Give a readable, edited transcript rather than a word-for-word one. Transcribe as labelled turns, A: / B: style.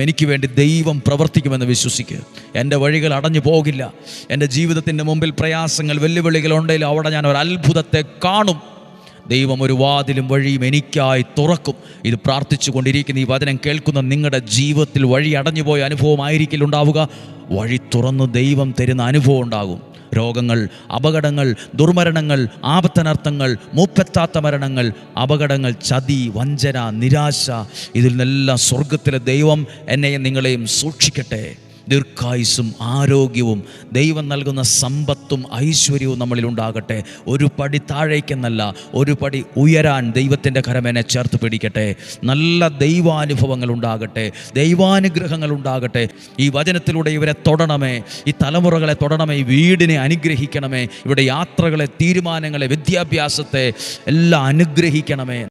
A: എനിക്ക് വേണ്ടി ദൈവം പ്രവർത്തിക്കുമെന്ന് വിശ്വസിക്കുക. എൻ്റെ വഴികൾ അടഞ്ഞു പോകില്ല. എൻ്റെ ജീവിതത്തിൻ്റെ മുമ്പിൽ പ്രയാസങ്ങൾ, വെല്ലുവിളികളുണ്ടെങ്കിലും അവിടെ ഞാൻ ഒരു അത്ഭുതത്തെ കാണും. ദൈവം ഒരു വാതിലും വഴിയും എനിക്കായി തുറക്കും. ഇത് പ്രാർത്ഥിച്ചു കൊണ്ടിരിക്കുന്ന ഈ വചനം കേൾക്കുന്ന നിങ്ങളുടെ ജീവിതത്തിൽ വഴി അടഞ്ഞുപോയ അനുഭവമായിരിക്കില്ല ഉണ്ടാവുക. വഴി തുറന്ന് ദൈവം തരുന്ന അനുഭവം ഉണ്ടാകും. രോഗങ്ങൾ, അപകടങ്ങൾ, ദുർമരണങ്ങൾ, ആപത്തനർത്ഥങ്ങൾ, മൂപ്പെത്താത്ത മരണങ്ങൾ, അപകടങ്ങൾ, ചതി, വഞ്ചന, നിരാശ, ഇതിൽ നിന്നെല്ലാം സ്വർഗത്തിലെ ദൈവം എന്നെയും നിങ്ങളെയും സൂക്ഷിക്കട്ടെ. ദീർഘായുസ്സും ആരോഗ്യവും ദൈവം നൽകുന്ന സമ്പത്തും ഐശ്വര്യവും നമ്മളിൽ ഉണ്ടാകട്ടെ. ഒരു പടി താഴേക്കെന്നല്ല, ഒരു പടി ഉയരാൻ ദൈവത്തിൻ്റെ കരം എന്നെ ചേർത്ത് പിടിക്കട്ടെ. നല്ല ദൈവാനുഭവങ്ങൾ ഉണ്ടാകട്ടെ, ദൈവാനുഗ്രഹങ്ങൾ ഉണ്ടാകട്ടെ. ഈ വചനത്തിലൂടെ ഇവരെ തൊടണമേ, ഈ തലമുറകളെ തൊടണമേ, ഈ വീടിനെ അനുഗ്രഹിക്കണമേ, ഇവിടെ യാത്രകളെ, തീരുമാനങ്ങളെ, വിദ്യാഭ്യാസത്തെ എല്ലാം അനുഗ്രഹിക്കണമേ.